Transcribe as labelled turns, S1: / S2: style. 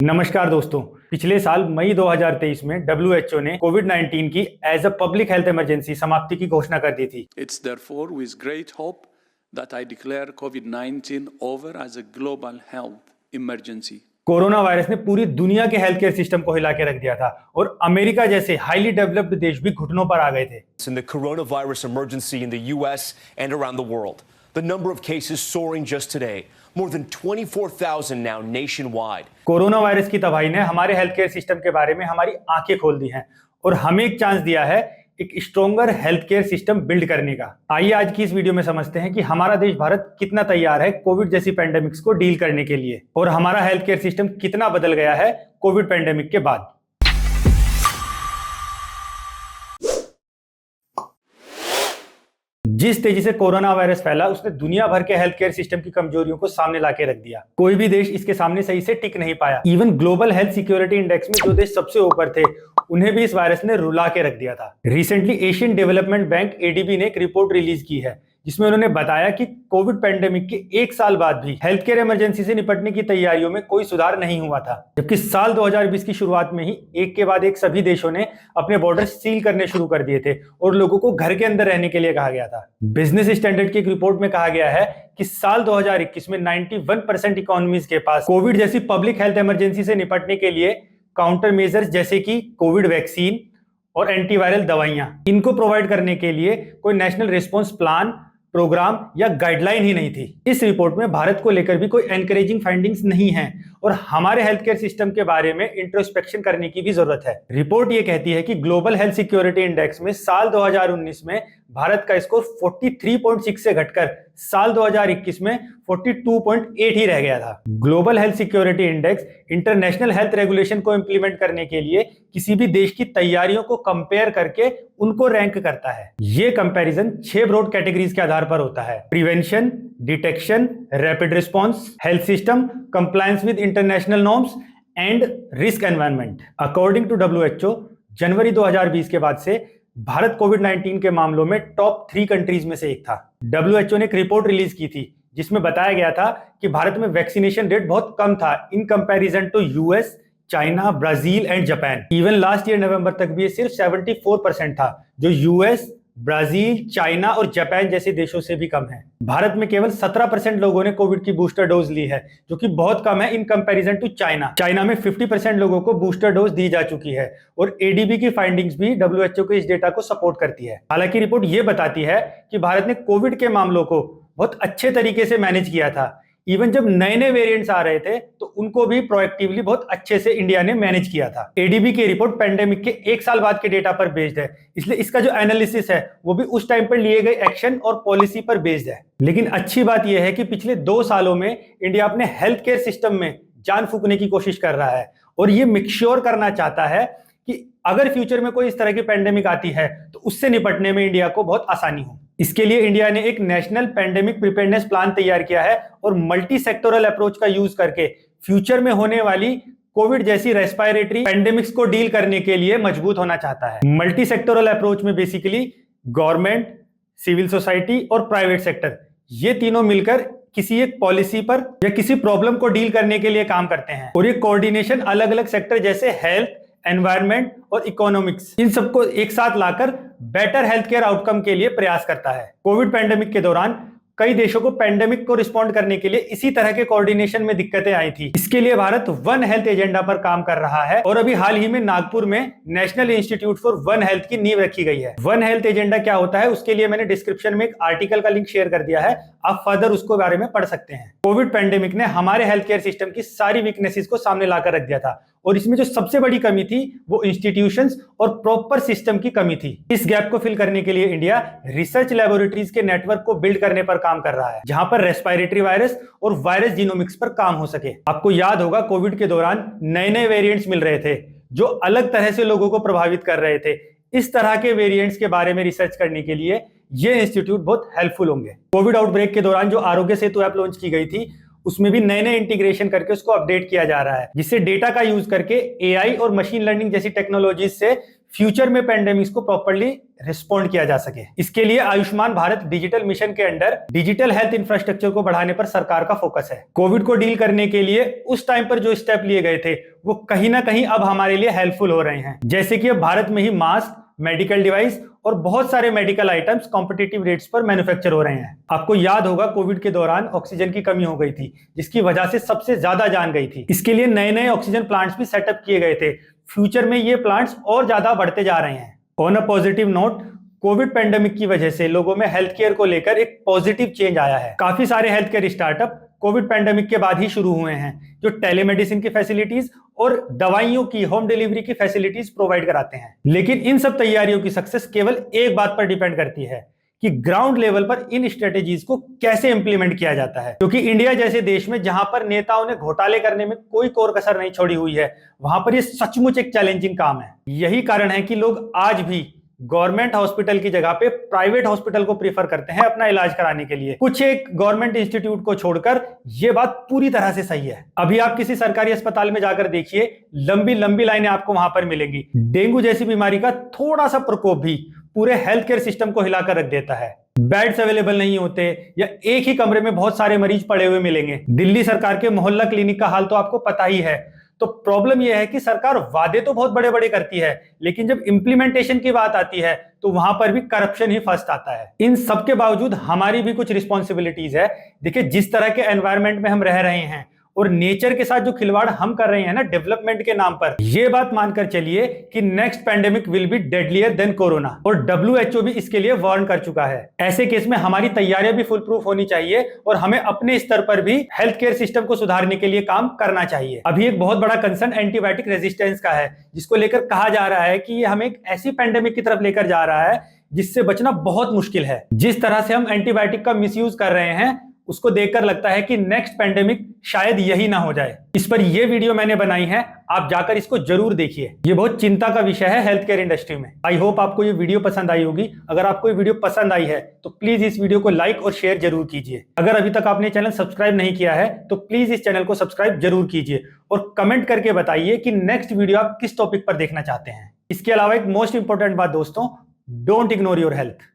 S1: नमस्कार दोस्तों। पिछले साल मई 2023 में WHO ने कोविड-19 की as a public health emergency समाप्ति की घोषणा कर दी थी।
S2: It's therefore with great hope that I declare COVID-19 over as a global health emergency.
S1: Corona virus ने पूरी दुनिया के हेल्थ केयर सिस्टम को हिला के रख दिया था और अमेरिका जैसे हाईली डेवलप्ड देश भी घुटनों पर आ गए थे।
S3: In the coronavirus emergency in the US and around the world, the number of cases soaring just today, more than 24,000 now nationwide.
S1: Corona virus की तबाही ने हमारे हेल्थ केयर सिस्टम के बारे में हमारी आंखें खोल दी हैं और हमें एक चांस दिया है एक stronger health care system build करने का। आइए आज की इस वीडियो में समझते हैं कि हमारा देश भारत कितना तैयार है कोविड जैसी पेंडेमिक्स को डील करने के लिए और हमारा हेल्थ केयर सिस्टम कितना बदल गया है कोविड पेंडेमिक के बाद। जिस तेजी से कोरोना वायरस फैला उसने दुनिया भर के हेल्थ केयर सिस्टम की कमजोरियों को सामने लाके रख दिया। कोई भी देश इसके सामने सही से टिक नहीं पाया। Even global health security index में जो देश सबसे ऊपर थे उन्हें भी इस वायरस ने रुला के रख दिया था। Recently Asian development bank ADB ने एक रिपोर्ट रिलीज की है जिसमें उन्होंने बताया कि कोविड पेंडेमिक के एक साल बाद भी हेल्थ केयर इमरजेंसी से निपटने की तैयारियों में कोई सुधार नहीं हुआ था, जबकि साल 2020 की शुरुआत में ही एक के बाद एक सभी देशों ने अपने बॉर्डर सील करने शुरू कर दिए थे और लोगों को घर के अंदर रहने के लिए कहा गया था। बिजनेस स्टैंडर्ड की एक रिपोर्ट में कहा गया है कि साल 2021 में 91% इकोनॉमीज के पास कोविड जैसी पब्लिक हेल्थ इमरजेंसी से निपटने के लिए काउंटर मेजर्स जैसे कि कोविड वैक्सीन और एंटीवायरल दवाइयां इनको प्रोवाइड करने के लिए कोई नेशनल रिस्पॉन्स प्लान, प्रोग्राम या गाइडलाइन ही नहीं थी। इस रिपोर्ट में भारत को लेकर भी कोई एनकरेजिंग फाइंडिंग्स नहीं है और हमारे हेल्थ केयर सिस्टम के बारे में इंट्रोस्पेक्शन करने की भी जरूरत है। रिपोर्ट ये कहती है कि ग्लोबल हेल्थ सिक्योरिटी इंडेक्स में साल 2019 में भारत का स्कोर 43.6 से घटकर साल 2021 में 42.8 ही रह गया था। Global health security index international health regulation को इंप्लीमेंट करने के लिए किसी भी देश की तैयारियों को कंपेयर करके उनको रैंक करता है। ये कंपैरिजन 6 ब्रॉड कैटेगरीज के आधार पर होता है: prevention, detection, rapid response, health system, compliance with international norms and risk environment. According to WHO, जनवरी 2020 के बाद से भारत कोविड-19 के मामलों में टॉप 3 कंट्रीज में से एक था। WHO ने एक रिपोर्ट रिलीज की थी जिसमें बताया गया था कि भारत में वैक्सीनेशन रेट बहुत कम था in comparison to US, China, Brazil and Japan. Even last year नवंबर तक भी ये सिर्फ 74% था, जो US, ब्राजील, चाइना और जापान जैसे देशों से भी कम है। भारत में केवल 17% लोगों ने कोविड की बूस्टर डोज ली है, जो कि बहुत कम है in comparison to China. China में 50% लोगों को बूस्टर डोज दी जा चुकी है और ADB की फाइंडिंग्स भी WHO के इस डेटा को सपोर्ट करती है। हालांकि रिपोर्ट ये बताती है कि भारत ने कोविड के मामलों को बहुत अच्छे तरीके से मैनेज किया था। इवन जब नए नए वेरिएंट्स आ रहे थे तो उनको भी प्रोएक्टिवली बहुत अच्छे से इंडिया ने मैनेज किया था। ADB की रिपोर्ट पेंडेमिक के एक साल बाद के डेटा पर बेस्ड है, इसलिए इसका जो एनालिसिस है वो भी उस टाइम पर लिए गए एक्शन और पॉलिसी पर बेस्ड है। लेकिन अच्छी बात यह है कि पिछले 2 सालों में इंडिया अपने हेल्थ केयर सिस्टम में जान फूंकने की कोशिश कर रहा है और ये मेक श्योर करना चाहता है कि अगर फ्यूचर में कोई इस तरह की पेंडेमिक आती है तो उससे निपटने में इंडिया को बहुत आसानी हो। इसके लिए इंडिया ने एक नेशनल पेंडेमिक प्रिपेयरनेस प्लान तैयार किया है और मल्टी सेक्टोरल अप्रोच का यूज करके फ्यूचर में होने वाली कोविड जैसी रेस्पिरेटरी पेंडेमिक्स को डील करने के लिए मजबूत होना चाहता है। मल्टी सेक्टोरल अप्रोच में बेसिकली गवर्नमेंट, सिविल सोसाइटी और प्राइवेट सेक्टर ये तीनों मिलकर किसी एक पॉलिसी पर या किसी प्रॉब्लम को डील करने के लिए काम करते हैं और ये कोऑर्डिनेशन अलग अलग सेक्टर जैसे हेल्थ, एनवायरनमेंट और इकोनॉमिक्स इन सबको एक साथ लाकर बेटर हेल्थ केयर आउटकम के लिए प्रयास करता है। कोविड पेंडेमिक के दौरान कई देशों को पेंडेमिक को रिस्पॉन्ड करने के लिए इसी तरह के कोऑर्डिनेशन में दिक्कतें आई थी। इसके लिए भारत वन हेल्थ एजेंडा पर काम कर रहा है और अभी हाल ही में नागपुर में national institute for one health की नींव रखी गई है। वन हेल्थ एजेंडा क्या होता है उसके लिए मैंने डिस्क्रिप्शन में एक आर्टिकल का लिंक शेयर कर दिया है, आप फर्दर उसको बारे में पढ़ सकते हैं। कोविड पेंडेमिक ने हमारे हेल्थ केयर सिस्टम की सारी वीकनेसेस को सामने लाकर रख दिया था और इसमें जो सबसे बड़ी कमी थी वो इंस्टीट्यूशंस और प्रॉपर सिस्टम की कमी थी। इस गैप को फिल करने के लिए इंडिया रिसर्च लैबोरेटरीज के नेटवर्क को बिल्ड करने पर काम कर रहा है, जहां पर रेस्पिरेटरी वायरस और वायरस जीनोमिक्स पर काम हो सके। आपको याद होगा कोविड के दौरान नए नए वेरिएंट्स मिल रहे थे जो अलग तरह से लोगों को प्रभावित कर रहे थे। इस तरह के वेरिएंट्स के बारे में रिसर्च करने के लिए ये इंस्टीट्यूट बहुत हेल्पफुल होंगे। कोविड आउटब्रेक के दौरान जो आरोग्य सेतु ऐप लॉन्च की गई थी उसमें भी नए नए इंटीग्रेशन करके उसको अपडेट किया जा रहा है, जिससे डेटा का यूज करके AI और मशीन लर्निंग जैसी टेक्नोलॉजीज से फ्यूचर में पेंडेमिक्स को प्रॉपर्ली रिस्पॉन्ड किया जा सके। इसके लिए आयुष्मान भारत डिजिटल मिशन के अंडर डिजिटल हेल्थ इंफ्रास्ट्रक्चर को बढ़ाने पर सरकार का फोकस है। कोविड को डील करने के लिए उस टाइम पर जो स्टेप लिए गए थे वो कहीं ना कहीं अब हमारे लिए हेल्पफुल हो रहे हैं, जैसे कि अब भारत में ही मास्क, मेडिकल डिवाइस और बहुत सारे मेडिकल आइटम्स कॉम्पिटिटिव रेट्स पर मैन्युफैक्चर हो रहे हैं। आपको याद होगा कोविड के दौरान ऑक्सीजन की कमी हो गई थी, जिसकी वजह से सबसे ज्यादा जान गई थी। इसके लिए नए नए ऑक्सीजन प्लांट्स भी सेटअप किए गए थे। फ्यूचर में ये प्लांट्स और ज्यादा बढ़ते जा रहे हैं। On a positive note, Covid pandemic की वजह से लोगों में हेल्थ केयर को लेकर एक पॉजिटिव चेंज आया है। काफी सारे health care startup Covid pandemic के बाद ही शुरू हुए हैं, जो टेलीमेडिसिन की फैसिलिटीज और दवाइयों की होम डिलीवरी की फैसिलिटीज प्रोवाइड कराते हैं। लेकिन इन सब तैयारियों की सक्सेस केवल एक बात पर डिपेंड करती है कि ग्राउंड लेवल पर इन स्ट्रेटेजीज को कैसे इंप्लीमेंट किया जाता है। क्योंकि इंडिया जैसे देश में जहां पर नेताओं ने घोटाले करने में कोई कोर कसर नहीं छोड़ी हुई है, वहां पर ये सचमुच एक चैलेंजिंग काम है। यही कारण है कि लोग आज भी गवर्नमेंट हॉस्पिटल की जगह पे प्राइवेट हॉस्पिटल को प्रीफर करते हैं अपना इलाज कराने के लिए। कुछ एक गवर्नमेंट इंस्टीट्यूट को छोड़कर ये बात पूरी तरह से सही है। अभी आप किसी सरकारी अस्पताल में जाकर देखिए, लंबी लंबी लाइनें आपको वहां पर मिलेंगी। डेंगू जैसी बीमारी का थोड़ा सा प्रकोप भी पूरे हेल्थ केयर सिस्टम को हिलाकर रख देता है। बेड्स अवेलेबल नहीं होते या एक ही कमरे में बहुत सारे मरीज पड़े हुए मिलेंगे। दिल्ली सरकार के मोहल्ला क्लिनिक का हाल तो आपको पता ही है। तो प्रॉब्लम यह है कि सरकार वादे तो बहुत बड़े बड़े करती है, लेकिन जब इंप्लीमेंटेशन की बात आती है तो वहां पर भी करप्शन ही फर्स्ट आता है। इन सब के बावजूद हमारी भी कुछ रिस्पॉन्सिबिलिटीज है। देखिए, जिस तरह के एनवायरनमेंट में हम रह रहे हैं और नेचर के साथ जो खिलवाड़ हम कर रहे हैं ना डेवलपमेंट के नाम पर, ये बात मानकर चलिए कि next pandemic will be deadlier than corona. और WHO भी इसके लिए वार्न कर चुका है। ऐसे केस में हमारी तैयारियां भी फुल प्रूफ होनी चाहिए और हमें अपने स्तर पर भी हेल्थ केयर सिस्टम को सुधारने के लिए काम करना चाहिए। अभी एक बहुत बड़ा कंसर्न एंटीबायोटिक रेजिस्टेंस का है, जिसको लेकर कहा जा रहा है कि ये हमें एक ऐसी पैंडेमिक की तरफ लेकर जा रहा है जिससे बचना बहुत मुश्किल है। जिस तरह से हम एंटीबायोटिक का मिसयूज कर रहे हैं, उसको देखकर लगता है कि नेक्स्ट पेंडेमिक शायद यही ना हो जाए। इस पर यह वीडियो मैंने बनाई है, आप जाकर इसको जरूर देखिए। ये बहुत चिंता का विषय है हेल्थ केयर इंडस्ट्री में। आई होप आपको ये वीडियो पसंद आई होगी। अगर आपको ये वीडियो पसंद आई है तो प्लीज इस वीडियो को लाइक और शेयर जरूर कीजिए। अगर अभी तक आपने चैनल सब्सक्राइब नहीं किया है तो प्लीज इस चैनल को सब्सक्राइब जरूर कीजिए और कमेंट करके बताइए कि नेक्स्ट वीडियो आप किस टॉपिक पर देखना चाहते हैं। इसके अलावा एक मोस्ट इंपोर्टेंट बात दोस्तों, डोंट इग्नोर योर हेल्थ।